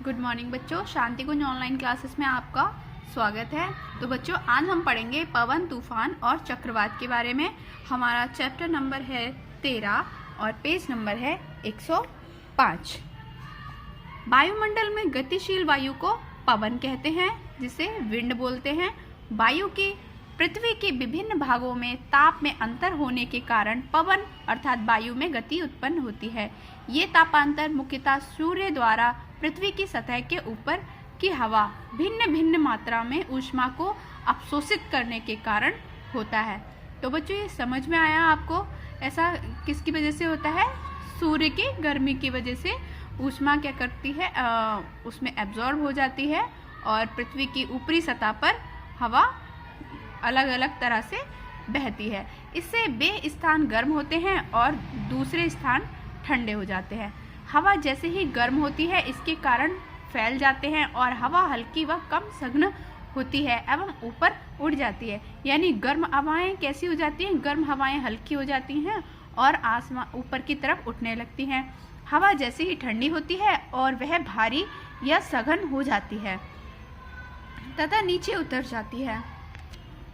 Good morning बच्चों, शांति कुंज online classes में आपका स्वागत है। तो बच्चों, आज हम पढ़ेंगे पवन, तूफान और चक्रवात के बारे में। हमारा चैप्टर नंबर है 13 और पेज नंबर है 105। वायुमंडल में गतिशील वायु को पवन कहते हैं, जिसे विंड बोलते हैं। वायु की पृथ्वी के विभिन्न भागों में ताप में अंतर होने के कारण पवन अर्थात वायु में गति उत्पन्न होती है। ये तापांतर मुख्यतः सूर्य द्वारा पृथ्वी की सतह के ऊपर की हवा भिन्न भिन्न मात्रा में ऊष्मा को अवशोषित करने के कारण होता है। तो बच्चों, ये समझ में आया आपको? ऐसा किसकी वजह से होता है? सूर्य की गर्मी की वजह से ऊष्मा क्या करती है, उसमें एब्जॉर्ब हो जाती है और पृथ्वी की ऊपरी सतह पर हवा अलग अलग तरह से बहती है। इससे वे स्थान गर्म होते हैं और दूसरे स्थान ठंडे हो जाते हैं। हवा जैसे ही गर्म होती है, इसके कारण फैल जाते हैं और हवा हल्की व कम सघन होती है एवं ऊपर उड़ जाती है। यानी गर्म हवाएं कैसी हो जाती हैं? गर्म हवाएं हल्की हो जाती हैं और आसमान ऊपर की तरफ उठने लगती हैं। हवा जैसे ही ठंडी होती है और वह भारी या सघन हो जाती है तथा नीचे उतर जाती है,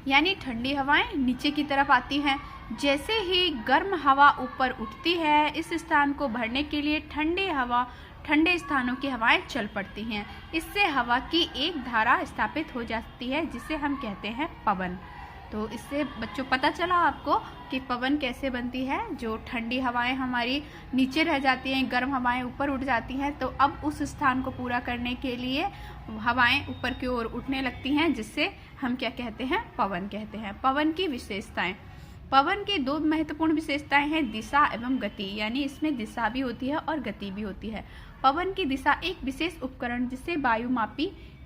यानी ठंडी हवाएं नीचे की तरफ आती हैं। जैसे ही गर्म हवा ऊपर उठती है, इस स्थान को भरने के लिए ठंडे स्थानों की हवाएं चल पड़ती हैं। इससे हवा की एक धारा स्थापित हो जाती है, जिसे हम कहते हैं पवन। तो इससे बच्चों पता चला आपको कि पवन कैसे बनती है। जो ठंडी हवाएं हमारी नीचे रह जाती हैं, गर्म हवाएं ऊपर उठ जाती हैं, तो अब उस स्थान को पूरा करने के लिए हवाएं ऊपर की ओर उठने लगती हैं, जिससे हम क्या कहते हैं? पवन कहते हैं। पवन की विशेषताएं। पवन की दो महत्वपूर्ण विशेषताएं हैं, दिशा एवं गति। यानी इसमें दिशा भी होती है और गति भी होती है। पवन की दिशा एक विशेष उपकरण, जिसे वायुमापी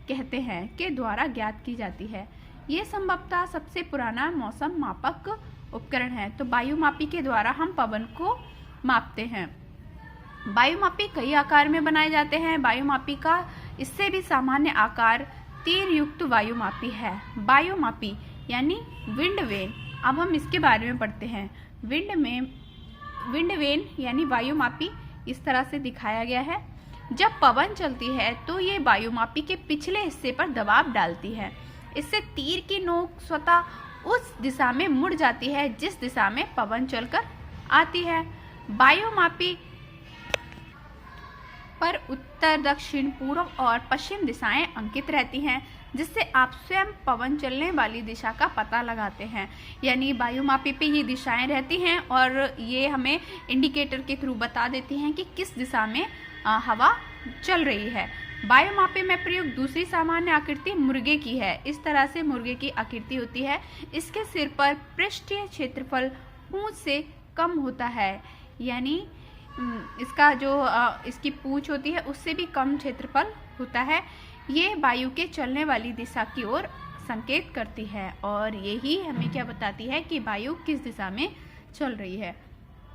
कहते हैं, के द्वारा ज्ञात की जाती है। ये संभवतः सबसे पुराना मौसम मापक उपकरण है। तो वायुमापी के द्वारा हम पवन को मापते हैं। वायुमापी कई आकार में बनाए जाते हैं। वायुमापी का इससे भी सामान्य आकार तीर युक्त वायुमापी है। वायुमापी यानी विंड वेन। अब हम इसके बारे में पढ़ते हैं। विंड वेन यानी वायुमापी इस तरह से दिखाया गया है। जब पवन चलती है तो ये वायुमापी के पिछले हिस्से पर दबाव डालती है। इससे तीर की नोक स्वतः उस दिशा में मुड़ जाती है जिस दिशा में पवन चलकर आती है। वायुमापी पर उत्तर, दक्षिण, पूर्व और पश्चिम दिशाएं अंकित रहती हैं, जिससे आप स्वयं पवन चलने वाली दिशा का पता लगाते हैं। यानी वायुमापी पे ये दिशाएं रहती हैं और ये हमें इंडिकेटर के थ्रू बता देती हैं कि किस दिशा में हवा चल रही है। वायुमापी में प्रयुक्त दूसरी सामान्य आकृति मुर्गे की है। इस तरह से मुर्गे की आकृति होती है। इसके सिर पर पृष्ठीय क्षेत्रफल पूंछ से कम होता है, यानी इसका जो इसकी पूंछ होती है उससे भी कम क्षेत्रफल होता है। ये वायु के चलने वाली दिशा की ओर संकेत करती है और यही हमें क्या बताती है कि वायु किस दिशा में चल रही है।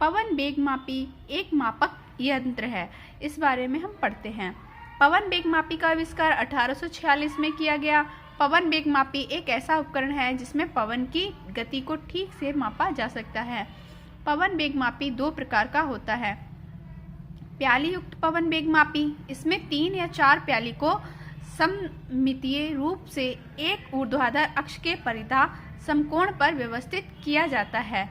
पवन वेगमापी एक मापक यंत्र है। इस बारे में हम पढ़ते हैं। पवन वेगमापी का आविष्कार 1846 में किया गया। पवन वेगमापी एक ऐसा उपकरण है जिसमें पवन की गति को ठीक से मापा जा सकता है। पवन वेगमापी दो प्रकार का होता है। प्याली युक्त पवन वेगमापी, इसमें 3 या 4 प्याली को सममितीय रूप से एक ऊर्ध्वाधर अक्ष के परितः समकोण पर व्यवस्थित किया जाता है।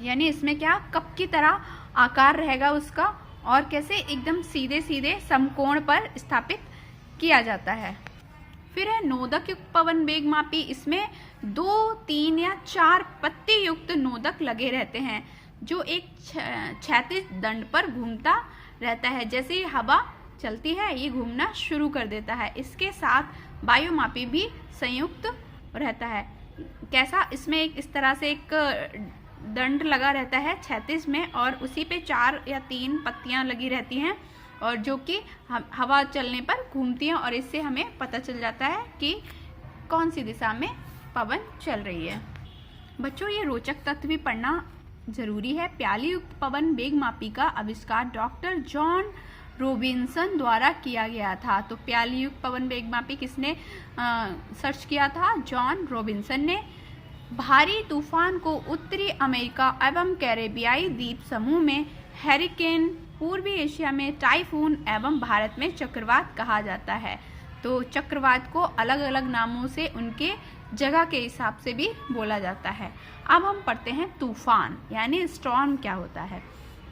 यानी इसमें क्या कप की तरह आकार रहेगा उसका, और कैसे एकदम सीधे सीधे समकोण पर स्थापित किया जाता है। फिर है नोदक युक्त पवन वेगमापी। इसमें 2, 3 या 4 पत्ती युक्त नोदक लगे रहते हैं, जो एक क्षैतिज दंड पर घूमता रहता है। जैसे ही हवा चलती है, ये घूमना शुरू कर देता है। इसके साथ वायुमापी भी संयुक्त रहता है। कैसा? इसमें एक इस तरह से एक दंड लगा रहता है क्षैतिज में, और उसी पे 4 या 3 पत्तियां लगी रहती हैं, और जो कि हवा चलने पर घूमती हैं, और इससे हमें पता चल जाता है कि कौन सी दिशा में पवन चल रही है। बच्चों, ये रोचक तथ्य भी पढ़ना जरूरी है। प्याली युक्त पवन वेगमापी का आविष्कार डॉक्टर जॉन रॉबिन्सन द्वारा किया गया था। तो प्याली युक्त पवन वेगमापी किसने सर्च किया था? जॉन रॉबिन्सन ने। भारी तूफान को उत्तरी अमेरिका एवं कैरेबियाई द्वीप समूह में हैरिकेन पूर्वी एशिया में टाइफून एवं भारत में चक्रवात कहा जाता है। तो चक्रवात को अलग अलग नामों से उनके जगह के हिसाब से भी बोला जाता है। अब हम पढ़ते हैं तूफान यानी स्टॉर्म क्या होता है।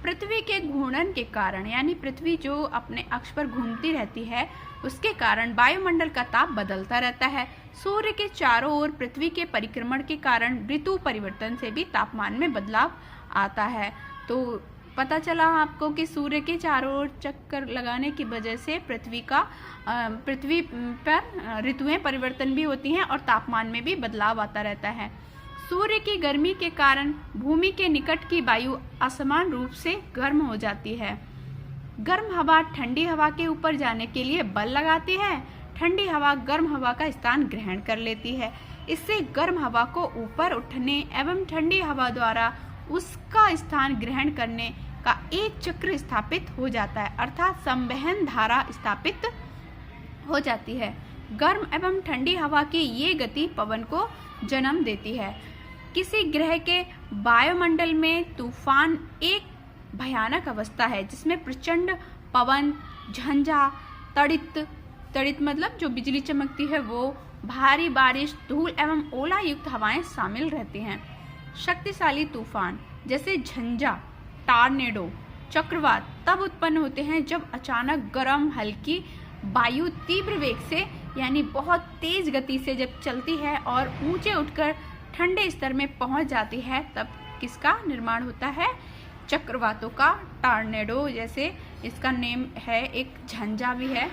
पृथ्वी के घूर्णन के कारण यानी पृथ्वी जो अपने अक्ष पर घूमती रहती है उसके कारण वायुमंडल का ताप बदलता रहता है। सूर्य के चारों ओर पृथ्वी के परिक्रमण के कारण ऋतु परिवर्तन से भी तापमान में बदलाव आता है। तो पता चला आपको कि सूर्य के चारों ओर चक्कर लगाने की वजह से पृथ्वी पर ऋतुएं परिवर्तन भी होती हैं और तापमान में भी बदलाव आता रहता है। सूर्य की गर्मी के कारण भूमि के निकट की वायु असमान रूप से गर्म हो जाती है। गर्म हवा ठंडी हवा के ऊपर जाने के लिए बल लगाती है। ठंडी हवा गर्म हवा का स्थान ग्रहण कर लेती है। इससे गर्म हवा को ऊपर उठने एवं ठंडी हवा द्वारा उसका स्थान ग्रहण करने का एक चक्र स्थापित हो जाता है, अर्थात संवहन धारा स्थापित हो जाती है। गर्म एवं ठंडी हवा की ये गति पवन को जन्म देती है। किसी ग्रह के वायुमंडल में तूफान एक भयानक अवस्था है जिसमें प्रचंड पवन, झंझा, तड़ित मतलब जो बिजली चमकती है वो, भारी बारिश, धूल एवं ओला युक्त हवाएं शामिल रहती हैं। शक्तिशाली तूफान जैसे झंझा, टॉर्नेडो, चक्रवात तब उत्पन्न होते हैं जब अचानक गर्म हल्की वायु तीव्र वेग से यानी बहुत तेज गति से जब चलती है और ऊंचे उठकर ठंडे स्तर में पहुंच जाती है, तब किसका निर्माण होता है? चक्रवातों का। टॉर्नेडो जैसे इसका नेम है, एक झंझा भी है।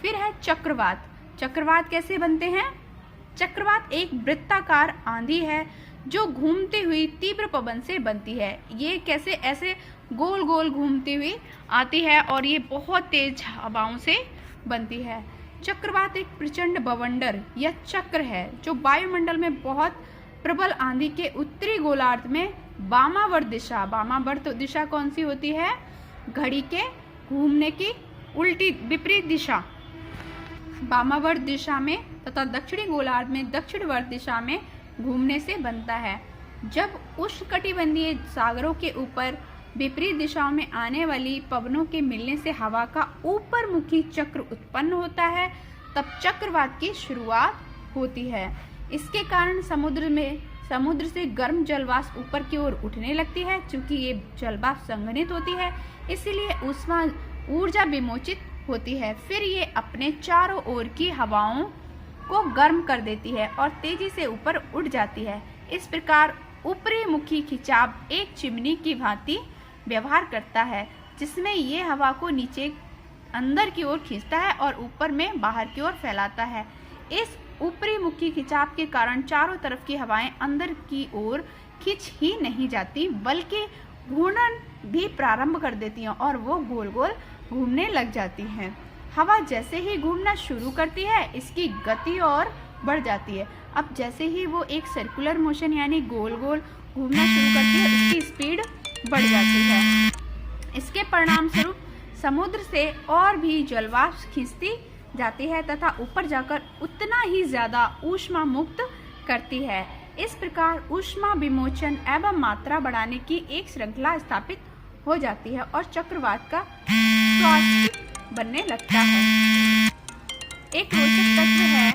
फिर है चक्रवात। चक्रवात कैसे बनते हैं? चक्रवात एक वृत्ताकार आंधी है जो घूमती हुई तीव्र पवन से बनती है। ये कैसे? ऐसे गोल गोल घूमती हुई आती है और ये बहुत तेज हवाओं से बनती है। चक्रवात एक प्रचंड बवंडर या चक्र है जो वायुमंडल में बहुत प्रबल आंधी के उत्तरी गोलार्ध में वामावर्त दिशा कौन सी होती है? घड़ी के घूमने की उल्टी विपरीत दिशा वामावर्त दिशा में तथा दक्षिणी गोलार्ध में दक्षिणवर्त दिशा में घूमने से बनता है। जब उष्णकटिबंधीय सागरों के ऊपर विपरीत दिशाओं में आने वाली पवनों के मिलने से हवा का ऊपर मुखी चक्र उत्पन्न होता है, तब चक्रवात की शुरुआत होती है। इसके कारण समुद्र से गर्म जलवाष्प ऊपर की ओर उठने लगती है। चूंकि ये जलवाष्प संघनित होती है इसलिए ऊष्मा ऊर्जा विमोचित होती है। फिर ये अपने चारों ओर की हवाओं को गर्म कर देती है और तेजी से ऊपर उठ जाती है। इस प्रकार ऊपरी मुखी खिंचाव एक चिमनी की भांति व्यवहार करता है जिसमें ये हवा को नीचे अंदर की ओर खींचता है और ऊपर में बाहर की ओर फैलाता है। इस ऊपरी मुखी खिंचाव के कारण चारों तरफ की हवाएं अंदर की ओर खींच ही नहीं जाती बल्कि घूर्णन भी प्रारंभ कर देती हैं और वो गोल गोल घूमने लग जाती हैं। हवा जैसे ही घूमना शुरू करती है इसकी गति और बढ़ जाती है। अब जैसे ही वो एक सर्कुलर मोशन यानी गोल गोल घूमना शुरू करती है उसकी स्पीड बढ़ जाती है। इसके परिणाम स्वरूप समुद्र से और भी जलवाष्प खींचती जाती है तथा ऊपर जाकर उतना ही ज्यादा ऊष्मा मुक्त करती है। इस प्रकार ऊष्मा विमोचन एवं मात्रा बढ़ाने की एक श्रृंखला स्थापित हो जाती है और चक्रवात का स्वास्थ्य बनने लगता है। एक रोचक तथ्य है,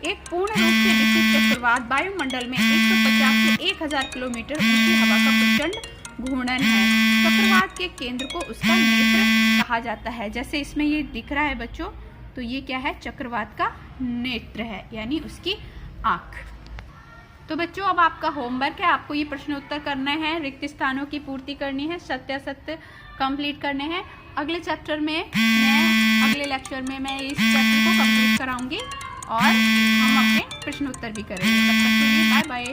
एक पूर्ण रूप से विकसित चक्रवात वायुमंडल में 150 से 1000 किलोमीटर ऊंची हवा का प्रचंड घूर्णन है। चक्रवात के केंद्र को उसका नेत्र कहा जाता है। जैसे इसमें ये दिख रहा है बच्चों, तो ये क्या है? चक्रवात का नेत्र है यानी उसकी आंख। तो बच्चों अब आपका होमवर्क है, आपको ये प्रश्न उत्तर करना है, रिक्त स्थानों की पूर्ति करनी है, सत्यासत्य कंप्लीट करने हैं। अगले लेक्चर में मैं इस चैप्टर को कंप्लीट कराऊंगी और हम अपने प्रश्न उत्तर भी करेंगे। तब तक के लिए बाय बाय।